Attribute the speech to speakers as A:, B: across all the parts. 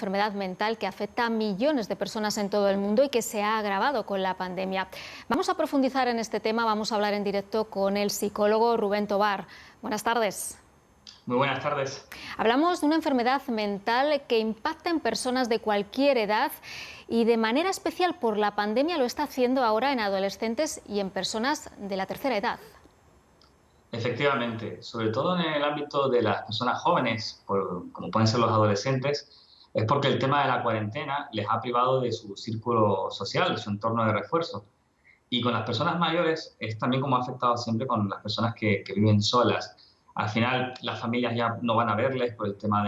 A: Enfermedad mental que afecta a millones de personas en todo el mundo y que se ha agravado con la pandemia. Vamos a profundizar en este tema, vamos a hablar en directo con el psicólogo Rubén Tobar. Buenas tardes.
B: Muy buenas tardes.
A: Hablamos de una enfermedad mental que impacta en personas de cualquier edad y de manera especial por la pandemia lo está haciendo ahora en adolescentes y en personas de la tercera edad.
B: Efectivamente, sobre todo en el ámbito de las personas jóvenes, como pueden ser los adolescentes, es porque el tema de la cuarentena les ha privado de su círculo social, de su entorno de refuerzo. Y con las personas mayores es también como ha afectado siempre con las personas que viven solas. Al final, las familias ya no van a verles por el tema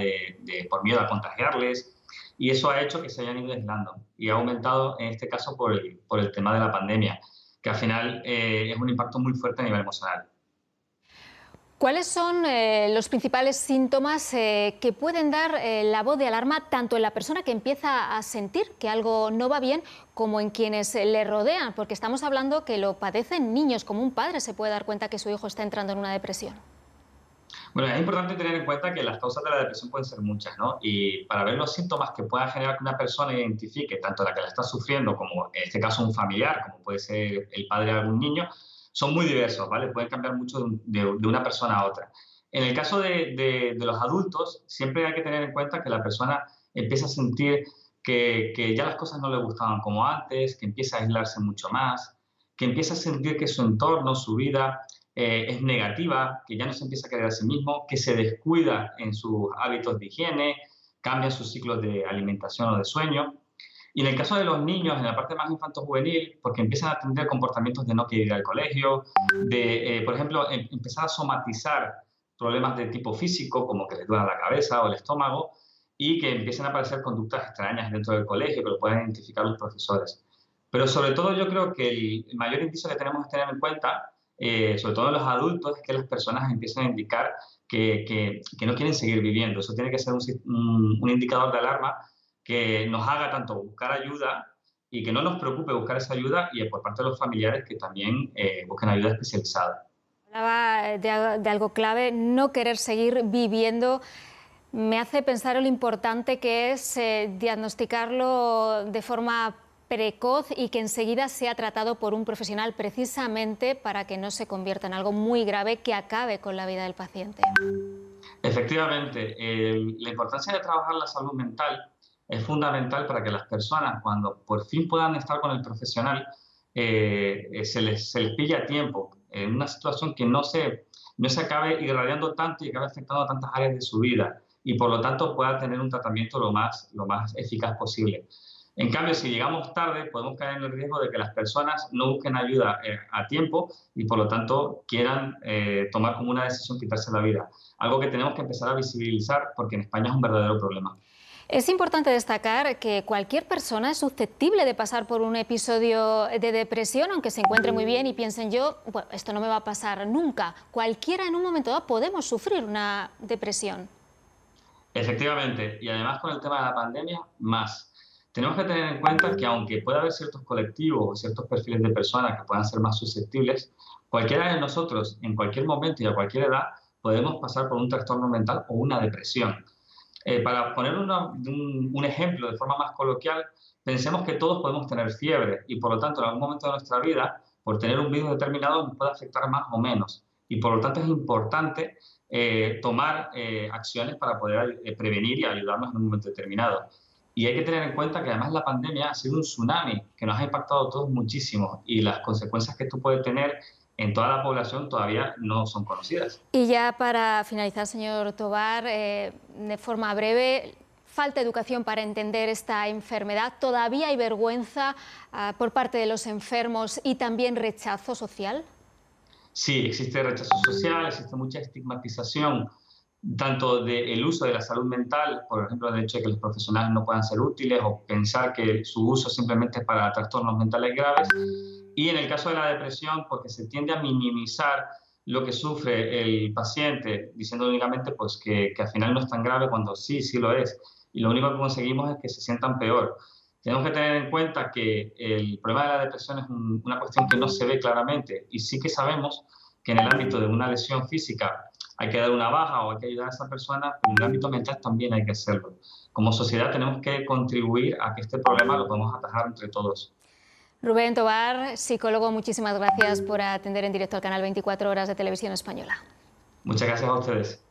B: por miedo a contagiarles, y eso ha hecho que se hayan ido aislando. Y ha aumentado en este caso por el tema de la pandemia, que al final es un impacto muy fuerte a nivel emocional.
A: ¿Cuáles son los principales síntomas que pueden dar la voz de alarma tanto en la persona que empieza a sentir que algo no va bien como en quienes le rodean? Porque estamos hablando que lo padecen niños, como un padre se puede dar cuenta que su hijo está entrando en una depresión.
B: Bueno, es importante tener en cuenta que las causas de la depresión pueden ser muchas, ¿no? Y para ver los síntomas que puedan generar que una persona identifique, tanto la que la está sufriendo como en este caso un familiar, como puede ser el padre de algún niño, son muy diversos, ¿vale? Pueden cambiar mucho de una persona a otra. En el caso de los adultos, siempre hay que tener en cuenta que la persona empieza a sentir que ya las cosas no le gustaban como antes, que empieza a aislarse mucho más, que empieza a sentir que su entorno, su vida, es negativa, que ya no se empieza a querer a sí mismo, que se descuida en sus hábitos de higiene, cambia sus ciclos de alimentación o de sueño. Y en el caso de los niños, en la parte más infanto-juvenil, porque empiezan a tener comportamientos de no querer ir al colegio, por ejemplo, empezar a somatizar problemas de tipo físico, como que les duele la cabeza o el estómago, y que empiecen a aparecer conductas extrañas dentro del colegio, que lo pueden identificar los profesores. Pero sobre todo yo creo que el mayor indicio que tenemos que tener en cuenta, sobre todo en los adultos, es que las personas empiezan a indicar que no quieren seguir viviendo. Eso tiene que ser un indicador de alarma que nos haga tanto buscar ayuda y que no nos preocupe buscar esa ayuda, y por parte de los familiares que también busquen ayuda especializada.
A: Hablaba de algo clave, no querer seguir viviendo. Me hace pensar en lo importante que es diagnosticarlo de forma precoz y que enseguida sea tratado por un profesional precisamente para que no se convierta en algo muy grave que acabe con la vida del paciente.
B: Efectivamente, la importancia de trabajar la salud mental es fundamental para que las personas, cuando por fin puedan estar con el profesional, se les pille a tiempo, en una situación que no se acabe irradiando tanto y acabe afectando a tantas áreas de su vida, y por lo tanto pueda tener un tratamiento lo más eficaz posible. En cambio, si llegamos tarde, podemos caer en el riesgo de que las personas no busquen ayuda a tiempo y por lo tanto quieran tomar como una decisión quitarse la vida. Algo que tenemos que empezar a visibilizar porque en España es un verdadero problema.
A: Es importante destacar que cualquier persona es susceptible de pasar por un episodio de depresión, aunque se encuentre muy bien y piensen yo, bueno, esto no me va a pasar nunca. Cualquiera en un momento dado podemos sufrir una depresión.
B: Efectivamente, y además con el tema de la pandemia, más. Tenemos que tener en cuenta que aunque pueda haber ciertos colectivos o ciertos perfiles de personas que puedan ser más susceptibles, cualquiera de nosotros, en cualquier momento y a cualquier edad, podemos pasar por un trastorno mental o una depresión. Para poner un ejemplo de forma más coloquial, pensemos que todos podemos tener fiebre y por lo tanto en algún momento de nuestra vida, por tener un virus determinado, nos puede afectar más o menos. Y por lo tanto es importante tomar acciones para poder prevenir y ayudarnos en un momento determinado. Y hay que tener en cuenta que además la pandemia ha sido un tsunami que nos ha impactado a todos muchísimo, y las consecuencias que esto puede tener en toda la población todavía no son conocidas.
A: Y ya para finalizar, señor Tobar, de forma breve, falta educación para entender esta enfermedad, todavía hay vergüenza por parte de los enfermos y también rechazo social.
B: Sí, existe rechazo social, existe mucha estigmatización, tanto del uso de la salud mental, por ejemplo, el hecho de que los profesionales no puedan ser útiles o pensar que su uso simplemente es para trastornos mentales graves. Y en el caso de la depresión, porque se tiende a minimizar lo que sufre el paciente, diciendo únicamente pues, que al final no es tan grave cuando sí lo es. Y lo único que conseguimos es que se sientan peor. Tenemos que tener en cuenta que el problema de la depresión es una cuestión que no se ve claramente, y sí que sabemos que en el ámbito de una lesión física hay que dar una baja o hay que ayudar a esa persona, pero en el ámbito mental también hay que hacerlo. Como sociedad tenemos que contribuir a que este problema lo podamos atajar entre todos.
A: Rubén Tobar, psicólogo, muchísimas gracias por atender en directo al canal 24 Horas de Televisión Española.
B: Muchas gracias a ustedes.